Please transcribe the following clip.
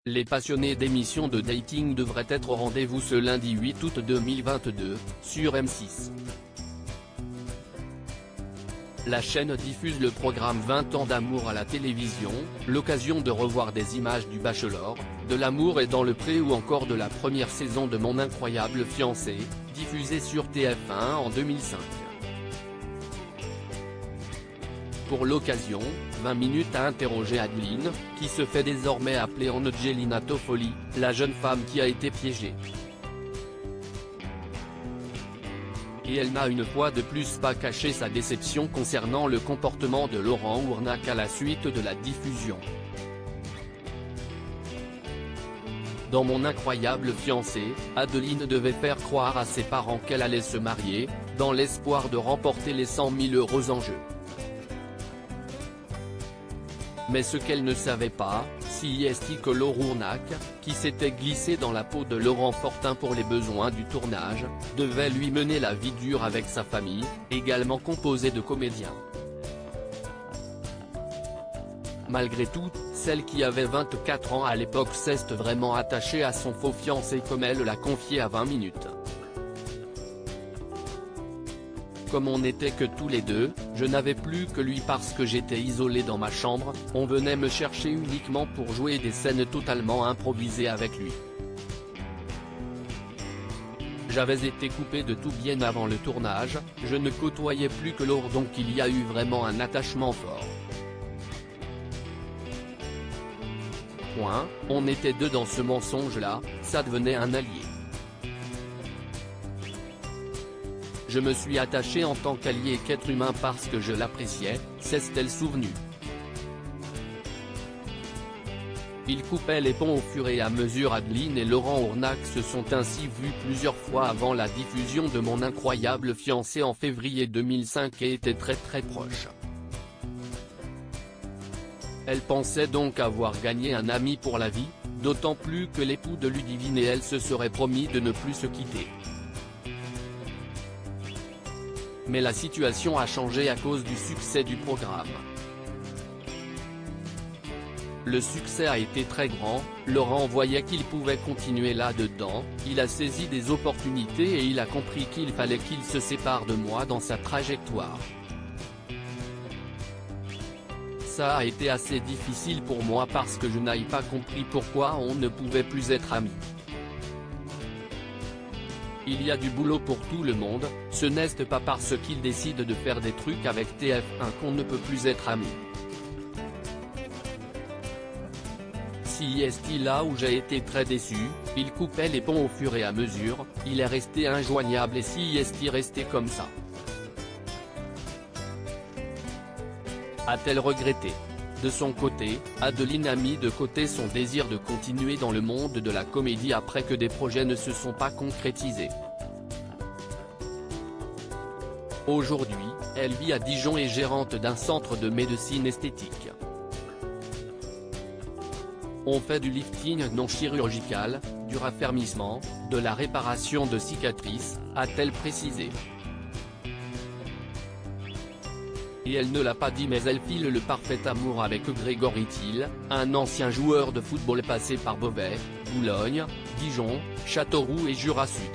Les passionnés d'émissions de dating devraient être au rendez-vous ce lundi 8 août 2022, sur M6. La chaîne diffuse le programme 20 ans d'amour à la télévision, l'occasion de revoir des images du Bachelor, de l'amour est dans le pré ou encore de la première saison de Mon incroyable fiancé, diffusée sur TF1 en 2005. Pour l'occasion, 20 minutes a interrogé Adeline, qui se fait désormais appeler Angelina Toffoli, la jeune femme qui a été piégée. Et elle n'a une fois de plus pas caché sa déception concernant le comportement de Laurent Ournac à la suite de la diffusion. Dans Mon incroyable fiancé, Adeline devait faire croire à ses parents qu'elle allait se marier, dans l'espoir de remporter les 100 000 € en jeu. Mais ce qu'elle ne savait pas, c'est que Laurent Ournac, qui s'était glissé dans la peau de Laurent Fortin pour les besoins du tournage, devait lui mener la vie dure avec sa famille, également composée de comédiens. Malgré tout, celle qui avait 24 ans à l'époque s'est vraiment attachée à son faux fiancé comme elle l'a confié à 20 minutes. Comme on n'était que tous les deux, je n'avais plus que lui parce que j'étais isolé dans ma chambre, on venait me chercher uniquement pour jouer des scènes totalement improvisées avec lui. J'avais été coupé de tout bien avant le tournage, je ne côtoyais plus que Laure donc il y a eu vraiment un attachement fort. On était deux dans ce mensonge-là, ça devenait un allié. Je me suis attaché en tant qu'allié et qu'être humain parce que je l'appréciais, s'est-elle souvenue. Il coupait les ponts au fur et à mesure. Adeline et Laurent Ournac se sont ainsi vus plusieurs fois avant la diffusion de Mon incroyable fiancé en février 2005 et étaient très proches. Elle pensait donc avoir gagné un ami pour la vie, d'autant plus que l'époux de Ludivine et elle se seraient promis de ne plus se quitter. Mais la situation a changé à cause du succès du programme. Le succès a été très grand, Laurent voyait qu'il pouvait continuer là-dedans, il a saisi des opportunités et il a compris qu'il fallait qu'il se sépare de moi dans sa trajectoire. Ça a été assez difficile pour moi parce que je n'ai pas compris pourquoi on ne pouvait plus être amis. Il y a du boulot pour tout le monde, ce n'est pas parce qu'il décide de faire des trucs avec TF1 qu'on ne peut plus être amis. C'est là où j'ai été très déçu, il coupait les ponts au fur et à mesure, il est resté injoignable et c'est resté comme ça. A-t-elle regretté? De son côté, Adeline a mis de côté son désir de continuer dans le monde de la comédie après que des projets ne se sont pas concrétisés. Aujourd'hui, elle vit à Dijon et est gérante d'un centre de médecine esthétique. On fait du lifting non chirurgical, du raffermissement, de la réparation de cicatrices, a-t-elle précisé. Et elle ne l'a pas dit mais elle file le parfait amour avec Grégory Thiel, un ancien joueur de football passé par Beauvais, Boulogne, Dijon, Châteauroux et Jura Sud.